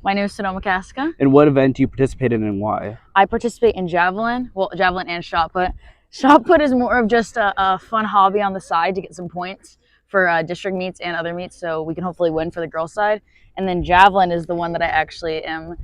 My name is Sonoma Casca. And what event do you participate in and why? I participate in javelin, well, javelin and shot put. Shot put is more of just a fun hobby on the side to get some points for district meets and other meets, so we can hopefully win for the girls' side. And then javelin is the one that I actually am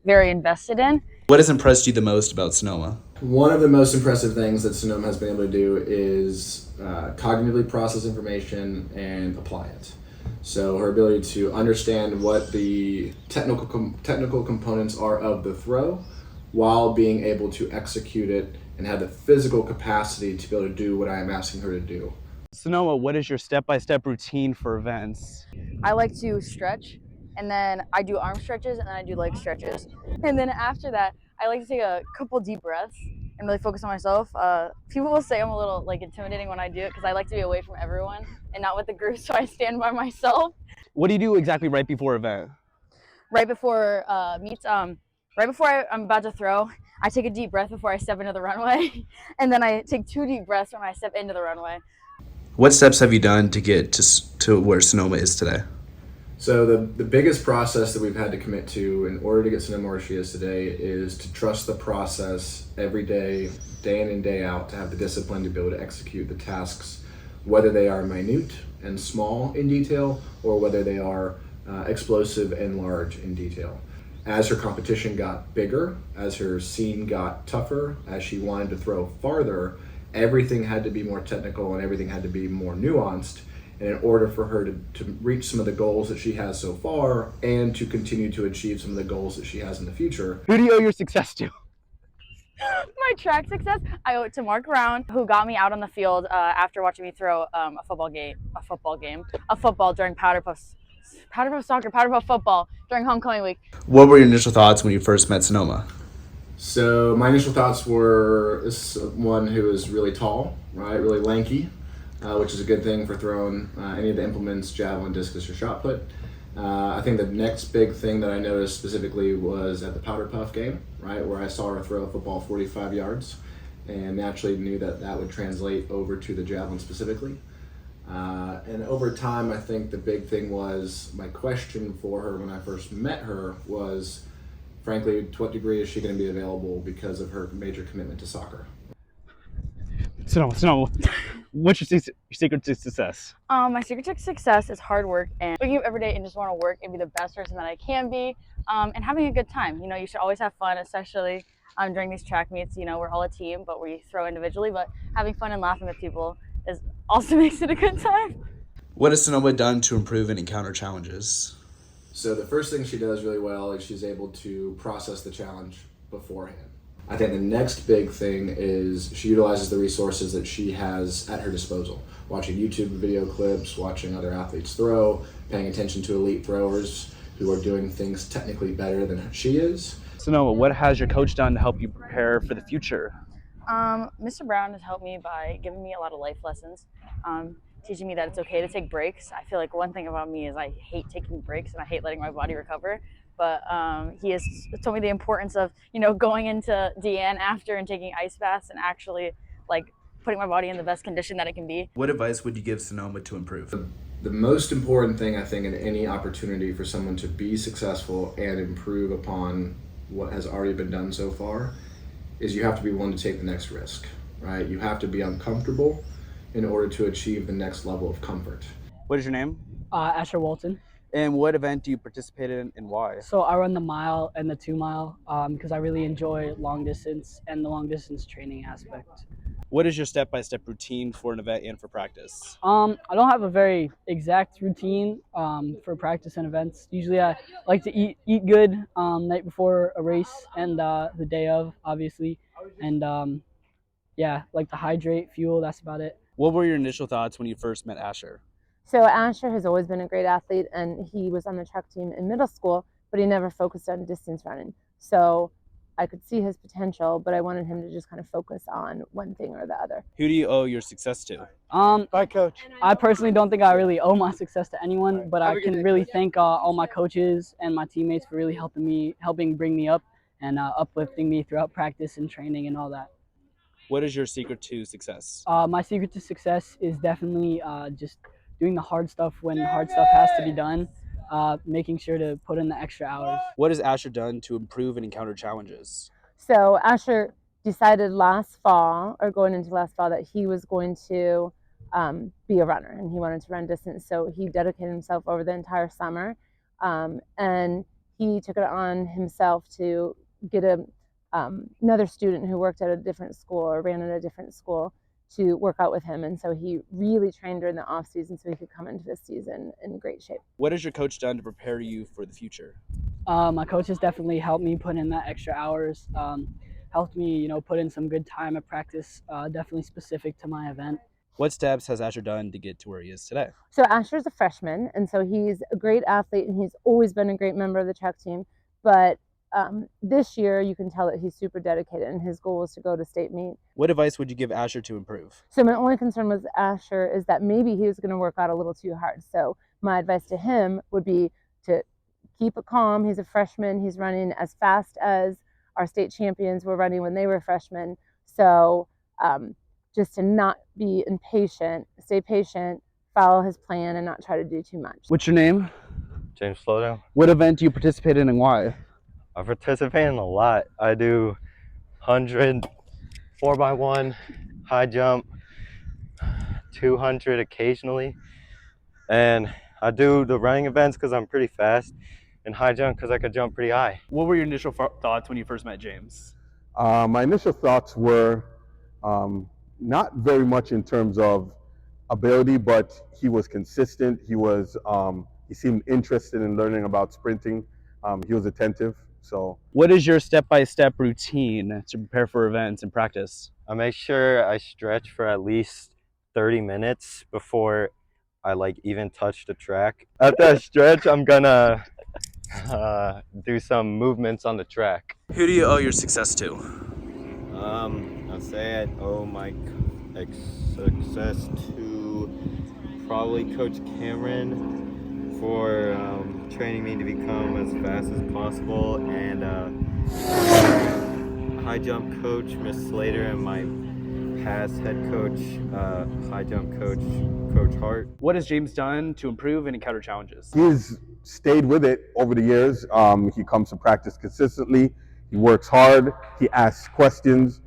very invested in. What has impressed you the most about Sonoma? One of the most impressive things that Sonoma has been able to do is cognitively process information and apply it. So her ability to understand what the technical components are of the throw while being able to execute it and have the physical capacity to be able to do what I am asking her to do. Sonoma, what is your step-by-step routine for events? I like to stretch, and then I do arm stretches, and then I do leg stretches. And then after that, I like to take a couple deep breaths and really focus on myself. People will say I'm a little intimidating when I do it because I like to be away from everyone and not with the group, so I stand by myself. What do you do exactly right before event? Right before meets, right before I'm about to throw, I take a deep breath before I step into the runway, and then I take 2 deep breaths when I step into the runway. What steps have you done to get to where Sonoma is today? So the biggest process that we've had to commit to in order to get Sonoma where she is today is to trust the process every day, day in and day out, to have the discipline to be able to execute the tasks, whether they are minute and small in detail or whether they are explosive and large in detail. As her competition got bigger, as her scene got tougher, as she wanted to throw farther, everything had to be more technical and everything had to be more nuanced. And in order for her to reach some of the goals that she has so far and to continue to achieve some of the goals that she has in the future. Who do you owe your success to? My track success, I owe it to Mark Brown, who got me out on the field after watching me throw a football during Powder Puff football during homecoming week. What were your initial thoughts when you first met Sonoma? So my initial thoughts were this one who is really tall, right, really lanky, which is a good thing for throwing any of the implements, javelin, discus, or shot put. I think the next big thing that I noticed specifically was at the Powder Puff game, right, where I saw her throw a football 45 yards and naturally knew that that would translate over to the javelin specifically. And over time, I think the big thing was my question for her when I first met her was, frankly, to what degree is she going to be available because of her major commitment to soccer? Sonoma, what's your secret to success? My secret to success is hard work and waking up every day and just want to work and be the best person that I can be, and having a good time. You know, you should always have fun, especially during these track meets. You know, we're all a team, but we throw individually, but having fun and laughing with people is also makes it a good time. What has Sonoma done to improve and encounter challenges? So the first thing she does really well is she's able to process the challenge beforehand. I think the next big thing is she utilizes the resources that she has at her disposal. Watching YouTube video clips, watching other athletes throw, paying attention to elite throwers who are doing things technically better than she is. Sonoma, what has your coach done to help you prepare for the future? Mr. Brown has helped me by giving me a lot of life lessons, teaching me that it's okay to take breaks. I feel like one thing about me is I hate taking breaks and I hate letting my body recover. But he has told me the importance of, you know, going into DN after and taking ice baths and actually putting my body in the best condition that it can be. What advice would you give Sonoma to improve? The most important thing, I think, in any opportunity for someone to be successful and improve upon what has already been done so far is you have to be willing to take the next risk, right? You have to be uncomfortable in order to achieve the next level of comfort. What is your name? Asher Walton. And what event do you participate in and why? So I run the mile and the 2 mile because I really enjoy long distance and the long distance training aspect. What is your step-by-step routine for an event and for practice? I don't have a very exact routine for practice and events. Usually I like to eat good night before a race and the day of, obviously. And yeah, like to hydrate, fuel, that's about it. What were your initial thoughts when you first met Asher? So Asher has always been a great athlete, and he was on the track team in middle school, but he never focused on distance running. So I could see his potential, but I wanted him to just kind of focus on one thing or the other. Who do you owe your success to? Bye, Coach. I personally don't think I really owe my success to anyone, but I can really thank all my coaches and my teammates for really helping bring me up and uplifting me throughout practice and training and all that. What is your secret to success? My secret to success is definitely just doing the hard stuff when hard stuff has to be done. making sure to put in the extra hours. What has Asher done to improve and encounter challenges? So Asher decided last fall, or going into last fall, that he was going to be a runner and he wanted to run distance. So he dedicated himself over the entire summer, and he took it on himself to get another student who worked at a different school or ran at a different school to work out with him. And so he really trained during the off season so he could come into this season in great shape. What has your coach done to prepare you for the future? My coach has definitely helped me put in that extra hours, helped me, put in some good time at practice, definitely specific to my event. What steps has Asher done to get to where he is today? So Asher's a freshman, and so he's a great athlete, and he's always been a great member of the track team. But this year, you can tell that he's super dedicated, and his goal was to go to state meet. What advice would you give Asher to improve? So my only concern with Asher is that maybe he was going to work out a little too hard. So my advice to him would be to keep it calm. He's a freshman. He's running as fast as our state champions were running when they were freshmen. So just to not be impatient, stay patient, follow his plan, and not try to do too much. What's your name? James Slowdown. What event do you participate in and why? I participate in a lot. I do 100, 4x1, high jump, 200 occasionally. And I do the running events because I'm pretty fast, and high jump because I could jump pretty high. What were your initial thoughts when you first met James? My initial thoughts were not very much in terms of ability, but he was consistent. He seemed interested in learning about sprinting. He was attentive. So, what is your step-by-step routine to prepare for events and practice? I make sure I stretch for at least 30 minutes before I even touch the track. At that stretch, I'm gonna do some movements on the track. Who do you owe your success to? I'd say I owe my success to probably Coach Cameron for training me to become as fast as possible, and high jump coach Miss Slater, and my past head coach, high jump coach, Coach Hart. What has James done to improve and encounter challenges? he's stayed with it over the years. He comes to practice consistently. He works hard. He asks questions.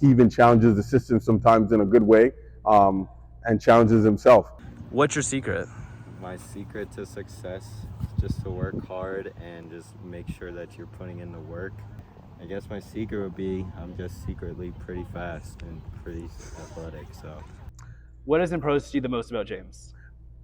He even challenges the system sometimes in a good way, and challenges himself. What's your secret? My secret to success is just to work hard and just make sure that you're putting in the work. I guess my secret would be I'm just secretly pretty fast and pretty athletic. So, What has impressed you the most about James?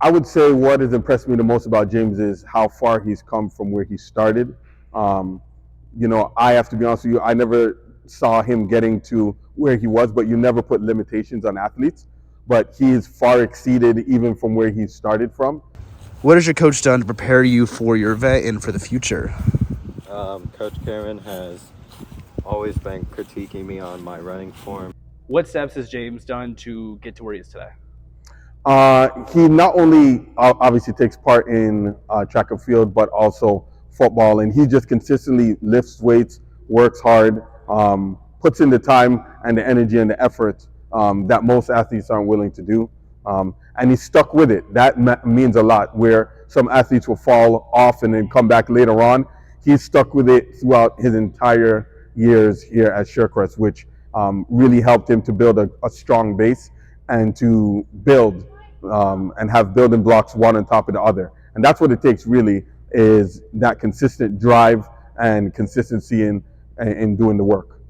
I would say what has impressed me the most about James is how far he's come from where he started. I have to be honest with you, I never saw him getting to where he was, but you never put limitations on athletes. But he's far exceeded even from where he started from. What has your coach done to prepare you for your event and for the future? Coach Cameron has always been critiquing me on my running form. What steps has James done to get to where he is today? He not only obviously takes part in track and field, but also football, and he just consistently lifts weights, works hard, puts in the time and the energy and the effort that most athletes aren't willing to do, and he's stuck with it. That means a lot. Where some athletes will fall off and then come back later on, he's stuck with it throughout his entire years here at Surecrest, which really helped him to build a strong base and to build and have building blocks one on top of the other. And that's what it takes really, is that consistent drive and consistency in doing the work.